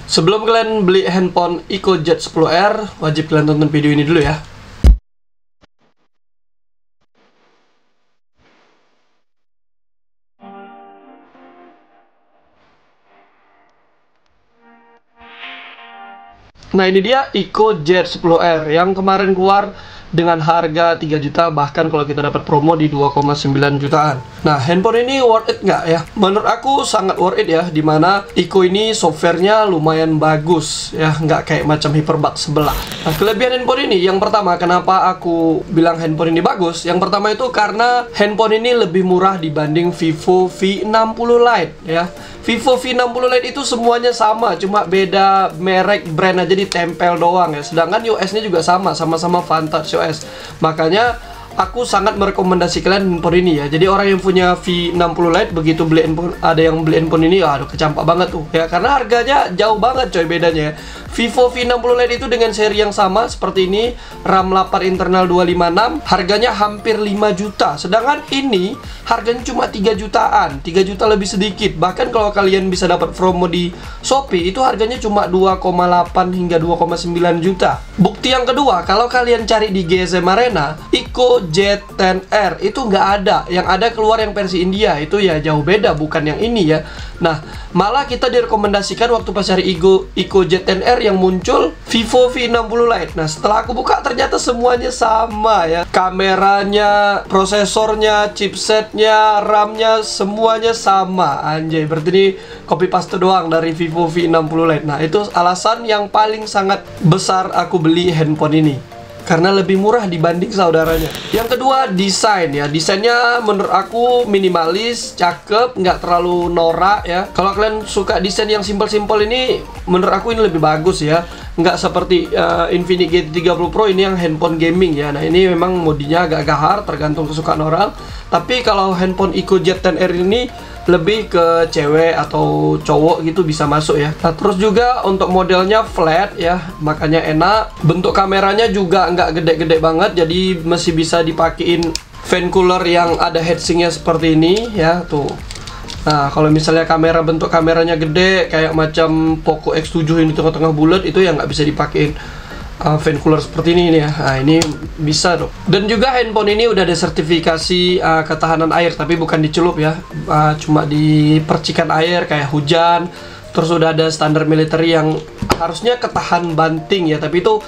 Sebelum kalian beli handphone EcoJet 10R, wajib kalian tonton video ini dulu ya. Nah, ini dia EcoJet 10R yang kemarin keluar dengan harga 3 juta, bahkan kalau kita dapat promo di 2,9 jutaan. Nah, handphone ini worth it nggak ya? Menurut aku sangat worth it ya, dimana Eco ini softwarenya lumayan bagus ya, nggak kayak macam Hyperbuds sebelah. Nah, kelebihan handphone ini, yang pertama, kenapa aku bilang handphone ini bagus? Yang pertama itu karena handphone ini lebih murah dibanding Vivo V60 Lite ya. Vivo V60 Lite itu semuanya sama, cuma beda merek brand aja ditempel doang ya. Sedangkan OS-nya juga sama-sama Vantage OS. Makanya aku sangat merekomendasi kalian handphone ini ya. Jadi orang yang punya V60 Lite, begitu beli handphone, ada yang beli handphone ini, aduh kecampak banget tuh ya, karena harganya jauh banget coy bedanya ya. Vivo V60 Lite itu dengan seri yang sama seperti ini, RAM 8 internal 256, harganya hampir 5 juta. Sedangkan ini harganya cuma 3 jutaan, 3 juta lebih sedikit. Bahkan kalau kalian bisa dapat promo di Shopee, itu harganya cuma 2,8 hingga 2,9 juta. Bukti yang kedua, kalau kalian cari di GSM Arena, EcoJet 10R itu nggak ada. Yang ada keluar yang versi India, itu ya jauh beda, bukan yang ini ya. Nah, malah kita direkomendasikan waktu pas cari EcoJet 10R yang muncul Vivo V60 Lite. Nah, setelah aku buka ternyata semuanya sama ya. Kameranya, prosesornya, chipsetnya, RAM-nya, semuanya sama. Anjay, berarti ini copy paste doang dari Vivo V60 Lite. Nah, itu alasan yang paling sangat besar aku beli handphone ini, karena lebih murah dibanding saudaranya. Yang kedua, desain ya. Desainnya menurut aku minimalis, cakep, nggak terlalu norak ya. Kalau kalian suka desain yang simpel-simpel ini, menurut aku ini lebih bagus ya. Nggak seperti Infinix GT30 Pro ini yang handphone gaming ya. Nah, ini memang modinya agak gahar, tergantung kesukaan orang. Tapi kalau handphone EcoJet 10R ini lebih ke cewek atau cowok gitu bisa masuk ya. Nah, terus juga untuk modelnya flat ya, makanya enak. Bentuk kameranya juga nggak gede-gede banget, jadi masih bisa dipakein fan cooler yang ada heatsinknya seperti ini ya tuh. Nah, kalau misalnya bentuk kameranya gede kayak macam Poco X7 ini tengah-tengah bulat, itu ya nggak bisa dipakein fan cooler seperti ini ya. Nah, ini bisa dong. Dan juga handphone ini udah ada sertifikasi ketahanan air, tapi bukan dicelup ya, cuma di percikan air kayak hujan. Terus udah ada standar militer yang harusnya ketahan banting ya, tapi itu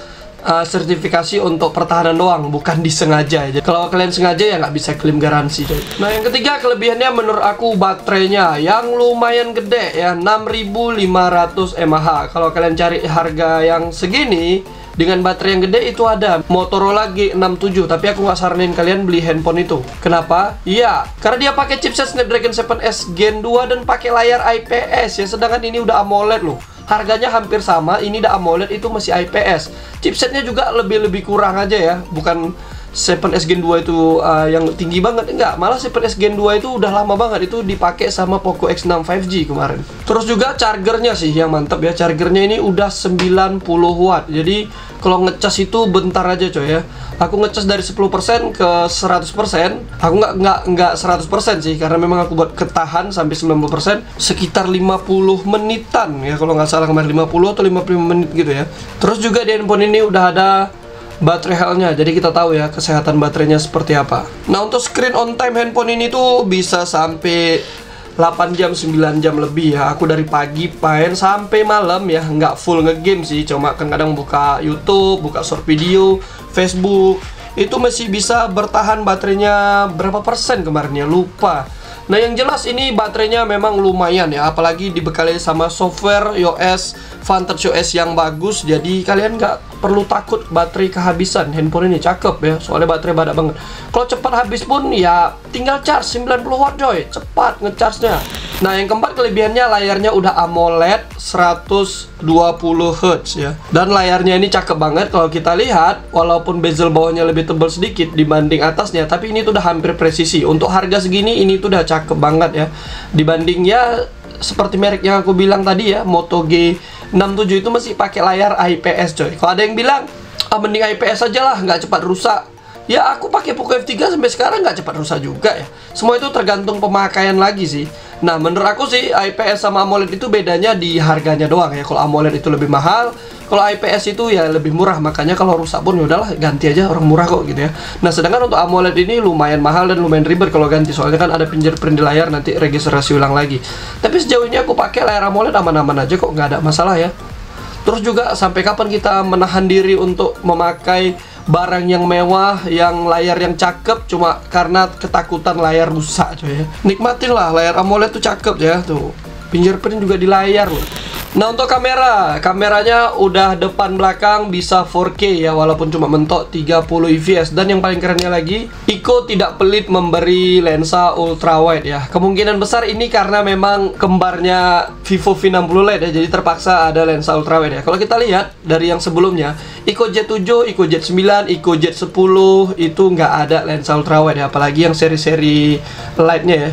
sertifikasi untuk pertahanan doang, bukan disengaja aja. Kalau kalian sengaja ya nggak bisa klaim garansi coy. Nah, yang ketiga kelebihannya menurut aku baterainya yang lumayan gede ya, 6500 mAh. Kalau kalian cari harga yang segini dengan baterai yang gede itu ada Motorola G67, tapi aku nggak saranin kalian beli handphone itu. Kenapa? Iya, karena dia pakai chipset Snapdragon 7S Gen 2 dan pakai layar IPS ya, sedangkan ini udah AMOLED loh. Harganya hampir sama, ini udah AMOLED, itu masih IPS. Chipsetnya juga lebih kurang aja ya, bukan 7S Gen 2 itu yang tinggi banget, enggak. Malah 7S Gen 2 itu udah lama banget, itu dipakai sama Poco X6 5G kemarin. Terus juga chargernya sih yang mantap ya, chargernya ini udah 90 watt. Jadi kalau ngecas itu bentar aja coy ya. Aku ngecas dari 10% ke 100%. Aku nggak 100% sih, karena memang aku buat ketahan sampai 90%, sekitar 50 menitan ya, kalau nggak salah kemarin 50 atau 55 menit gitu ya. Terus juga di handphone ini udah ada baterai health-nya, jadi kita tahu ya kesehatan baterainya seperti apa. Nah, untuk screen on time handphone ini tuh bisa sampai 8 jam, 9 jam lebih ya. Aku dari pagi main sampai malam ya, nggak full ngegame sih, cuma kadang buka YouTube, buka short video, Facebook. Itu masih bisa bertahan baterainya berapa persen kemarin ya, lupa. Nah, yang jelas ini baterainya memang lumayan ya, apalagi dibekali sama software iOS Vantage OS yang bagus. Jadi kalian nggak perlu takut baterai kehabisan. Handphone ini cakep ya, soalnya baterai badak banget. Kalau cepat habis pun ya tinggal charge 90 watt coy, cepat ngecharge-nya. Nah, yang keempat kelebihannya layarnya udah AMOLED 120 Hz ya. Dan layarnya ini cakep banget kalau kita lihat, walaupun bezel bawahnya lebih tebal sedikit dibanding atasnya, tapi ini tuh udah hampir presisi. Untuk harga segini ini tuh udah cakep banget ya. Dibanding ya seperti merek yang aku bilang tadi ya, Moto G67 itu masih pakai layar IPS coy. Kalau ada yang bilang, mending IPS aja lah, nggak cepat rusak. Ya, aku pakai Poco F3 sampai sekarang nggak cepat rusak juga ya. Semua itu tergantung pemakaian lagi sih. Nah, menurut aku sih IPS sama AMOLED itu bedanya di harganya doang ya. Kalau AMOLED itu lebih mahal, kalau IPS itu ya lebih murah. Makanya kalau rusak pun ya udahlah ganti aja, orang murah kok gitu ya. Nah, sedangkan untuk AMOLED ini lumayan mahal dan lumayan ribet kalau ganti, soalnya kan ada fingerprint di layar, nanti registrasi ulang lagi. Tapi sejauh ini aku pakai layar AMOLED aman-aman aja kok, nggak ada masalah ya. Terus juga sampai kapan kita menahan diri untuk memakai barang yang mewah, yang layar yang cakep cuma karena ketakutan layar rusak coy ya. Nikmatin lah layar AMOLED tuh cakep ya, tuh fingerprint juga di layar loh. Nah, untuk kameranya udah depan belakang bisa 4K ya, walaupun cuma mentok 30 fps. Dan yang paling kerennya lagi, Iko tidak pelit memberi lensa ultra wide ya. Kemungkinan besar ini karena memang kembarnya Vivo V60 Lite ya, jadi terpaksa ada lensa ultra wide ya. Kalau kita lihat dari yang sebelumnya, Iko Z7, Iko Z9, Iko Z10 itu nggak ada lensa ultra wide ya, apalagi yang seri-seri Lite-nya ya.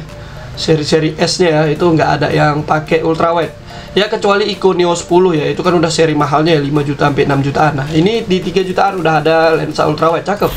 Seri-seri S-nya ya, itu nggak ada yang pakai ultra wide. Ya kecuali Iko Neo 10 ya, itu kan udah seri mahalnya ya, 5 juta sampai 6 jutaan. Nah, ini di 3 jutaan udah ada lensa ultra wide, cakep.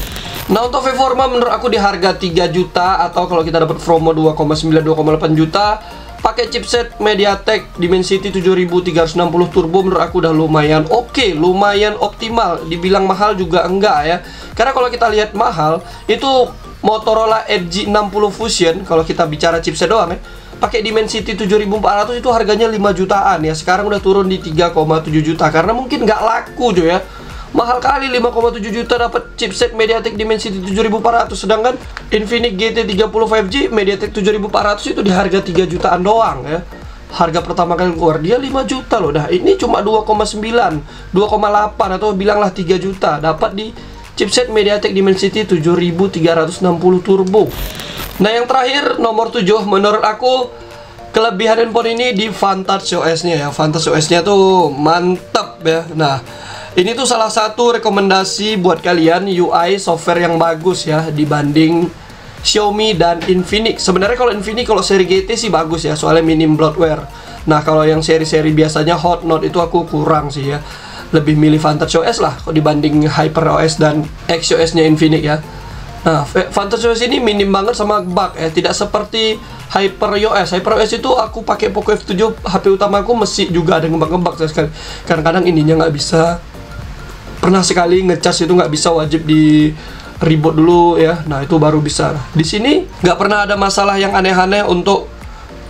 Nah, untuk Vivorma menurut aku di harga 3 juta atau kalau kita dapat promo 2,9 2,8 juta pakai chipset MediaTek Dimensity 7360 Turbo, menurut aku udah lumayan oke, lumayan optimal. Dibilang mahal juga enggak ya. Karena kalau kita lihat mahal itu Motorola Edge 60 Fusion, kalau kita bicara chipset doang ya, pakai Dimensity 7400 itu harganya 5 jutaan ya. Sekarang udah turun di 3,7 juta karena mungkin nggak laku cuy ya. Mahal kali 5,7 juta dapat chipset MediaTek Dimensity 7400, sedangkan Infinix GT30 5G MediaTek 7400 itu di harga 3 jutaan doang ya. Harga pertama kali keluar dia 5 juta loh. Dah ini cuma 2,9, 2,8 atau bilanglah 3 juta dapat di chipset MediaTek Dimensity 7360 Turbo. Nah, yang terakhir nomor 7 menurut aku kelebihan handphone ini di Vantage OS-nya ya. Vantage OS-nya tuh mantap ya. Nah, ini tuh salah satu rekomendasi buat kalian, UI software yang bagus ya dibanding Xiaomi dan Infinix. Sebenarnya kalau Infinix kalau seri GT sih bagus ya, soalnya minim bloatware. Nah, kalau yang seri-seri biasanya Hot Note itu aku kurang sih ya. Lebih milih Vantage OS lah kalau dibanding Hyper OS dan XOS-nya Infinix ya. Nah, Vantage OS ini minim banget sama bug ya, tidak seperti HyperOS. HyperOS itu aku pakai Poco F7, HP utamaku masih juga ada ngebug-ngebug sekali. Kadang-kadang ininya nggak bisa. Pernah sekali ngecas itu nggak bisa, wajib di reboot dulu ya. Nah, itu baru bisa. Di sini nggak pernah ada masalah yang aneh-aneh untuk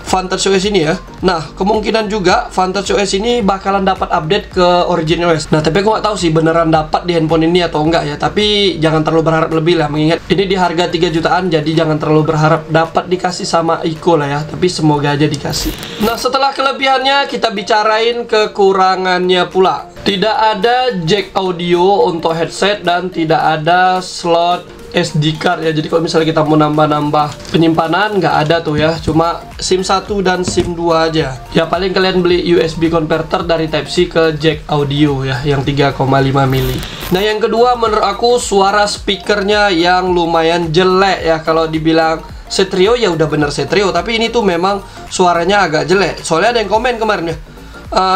Vantage OS ini ya. Nah, kemungkinan juga Vantage OS ini bakalan dapat update ke Origin OS. Nah, tapi aku nggak tahu sih beneran dapat di handphone ini atau enggak ya. Tapi jangan terlalu berharap lebih lah, mengingat ini di harga 3 jutaan, jadi jangan terlalu berharap dapat dikasih sama Iko lah ya. Tapi semoga aja dikasih. Nah, setelah kelebihannya kita bicarain kekurangannya pula. Tidak ada jack audio untuk headset dan tidak ada slot SD card ya. Jadi kalau misalnya kita mau nambah-nambah penyimpanan nggak ada tuh ya, cuma SIM 1 dan SIM 2 aja. Ya paling kalian beli USB converter dari Type-C ke jack audio ya, yang 3,5 mili. Nah, yang kedua menurut aku suara speakernya yang lumayan jelek ya. Kalau dibilang stereo ya udah bener stereo, tapi ini tuh memang suaranya agak jelek. Soalnya ada yang komen kemarin ya,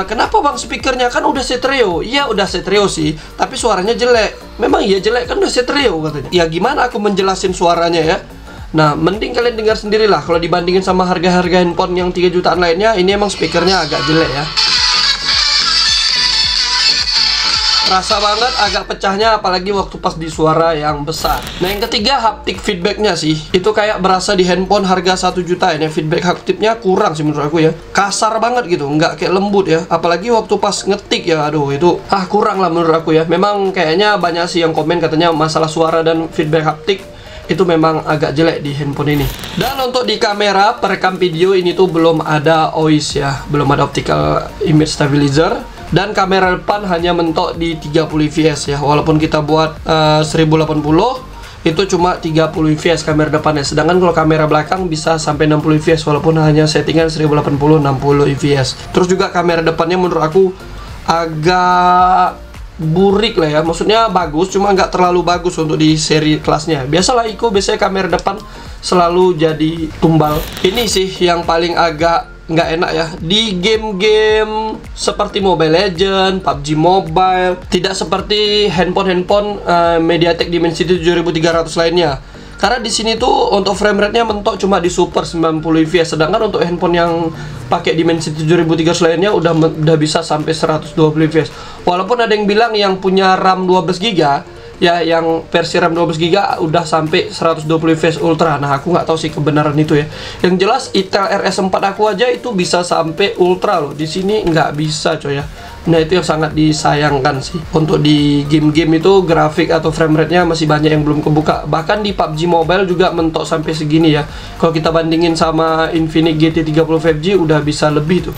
kenapa bang speakernya kan udah stereo? Iya udah stereo sih, tapi suaranya jelek. Memang iya jelek, kan udah stereo katanya. Ya gimana aku menjelasin suaranya ya. Nah, mending kalian dengar sendirilah. Kalau dibandingin sama harga-harga handphone yang 3 jutaan lainnya, ini emang speakernya agak jelek ya. Rasa banget agak pecahnya, apalagi waktu pas di suara yang besar. Nah, yang ketiga haptic feedbacknya sih, itu kayak berasa di handphone harga 1 juta ini. Feedback haptiknya kurang sih menurut aku ya. Kasar banget gitu, nggak kayak lembut ya. Apalagi waktu pas ngetik ya, aduh itu kurang lah menurut aku ya. Memang kayaknya banyak sih yang komen katanya masalah suara dan feedback haptik itu memang agak jelek di handphone ini. Dan untuk di kamera perekam video ini tuh belum ada OIS ya, belum ada optical image stabilizer. Dan kamera depan hanya mentok di 30 fps ya. Walaupun kita buat 1080 itu cuma 30 fps kamera depannya. Sedangkan kalau kamera belakang bisa sampai 60 fps walaupun hanya settingan 1080 60 fps. Terus juga kamera depannya menurut aku agak burik lah ya. Maksudnya bagus, cuma nggak terlalu bagus untuk di seri kelasnya. Biasalah Iko biasanya kamera depan selalu jadi tumbal. Ini sih yang paling agak nggak enak ya di game-game seperti Mobile Legends, PUBG Mobile. Tidak seperti handphone-handphone MediaTek Dimensity 7300 lainnya. Karena di sini tuh untuk frame rate-nya mentok cuma di super 90 fps, sedangkan untuk handphone yang pakai Dimensity 7300 lainnya udah bisa sampai 120 fps. Walaupun ada yang bilang yang punya RAM 12 GB ya, yang versi RAM 12 GB udah sampai 120 fps ultra. Nah, aku nggak tahu sih kebenaran itu ya. Yang jelas Itel RS4 aku aja itu bisa sampai ultra loh. Di sini nggak bisa coy ya. Nah, itu yang sangat disayangkan sih. Untuk di game-game itu grafik atau frame rate-nya masih banyak yang belum kebuka. Bahkan di PUBG Mobile juga mentok sampai segini ya. Kalau kita bandingin sama Infinix GT30 5G udah bisa lebih tuh.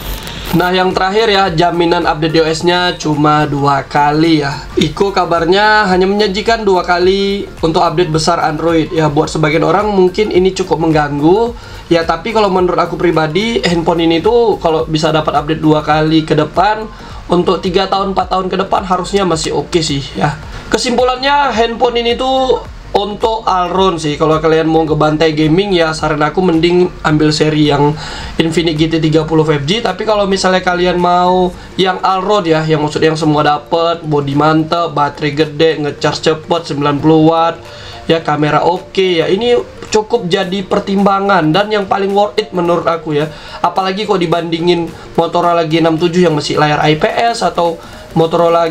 Nah, yang terakhir ya, jaminan update iOS-nya cuma 2 kali ya. Iko kabarnya hanya menyajikan 2 kali untuk update besar Android. Ya, buat sebagian orang mungkin ini cukup mengganggu. Ya, tapi kalau menurut aku pribadi, handphone ini tuh kalau bisa dapat update 2 kali ke depan, untuk 3 tahun 4 tahun ke depan harusnya masih oke sih ya. Kesimpulannya, handphone ini tuh untuk all-round sih. Kalau kalian mau ngebantai gaming ya, saran aku mending ambil seri yang Infinix GT30 5G. Tapi kalau misalnya kalian mau yang all-round ya, yang maksudnya yang semua dapet, body mantep, baterai gede, ngecharge cepet 90 watt ya, kamera oke ya, ini cukup jadi pertimbangan dan yang paling worth it menurut aku ya. Apalagi kalau dibandingin Motorola G67 yang masih layar IPS, atau Motorola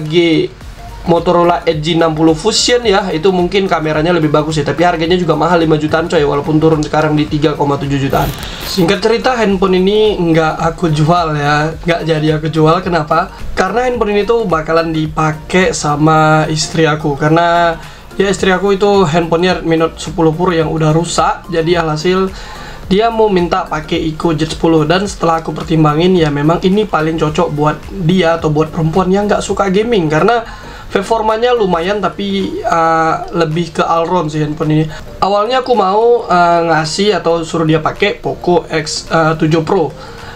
Edge 60 Fusion ya, itu mungkin kameranya lebih bagus ya, tapi harganya juga mahal, 5 jutaan coy, walaupun turun sekarang di 3,7 jutaan. Singkat cerita, handphone ini nggak aku jual ya, nggak jadi aku jual. Kenapa? Karena handphone ini tuh bakalan dipakai sama istri aku, karena ya istri aku itu handphonenya Redmi Note 10 Pro yang udah rusak, jadi alhasil dia mau minta pakai Ico Jet 10. Dan setelah aku pertimbangin ya, memang ini paling cocok buat dia atau buat perempuan yang nggak suka gaming, karena performanya lumayan, tapi lebih ke all-round sih handphone ini. Awalnya aku mau ngasih atau suruh dia pakai Poco X7 Pro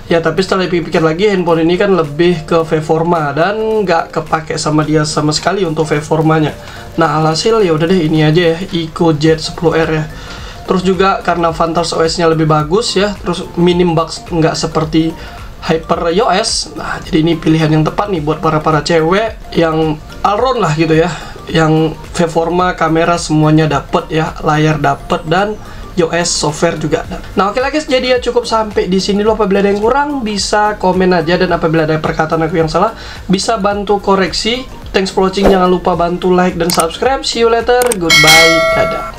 ya, tapi setelah dipikir lagi, handphone ini kan lebih ke performa dan nggak kepake sama dia sama sekali untuk performanya. Nah, alhasil ya udah deh, ini aja ya, Ico Jet 10R ya. Terus juga karena Vantage OS-nya lebih bagus ya, terus minim bugs nggak seperti Hyper iOS. Nah, jadi ini pilihan yang tepat nih buat para cewek yang all-round lah gitu ya, yang performa, kamera semuanya dapet ya, layar dapet, dan iOS software juga ada. Nah, oke lah guys, jadi ya cukup sampai di sini dulu. Apabila ada yang kurang bisa komen aja, dan apabila ada perkataan aku yang salah bisa bantu koreksi. Thanks for watching, jangan lupa bantu like dan subscribe. See you later, goodbye, dadah.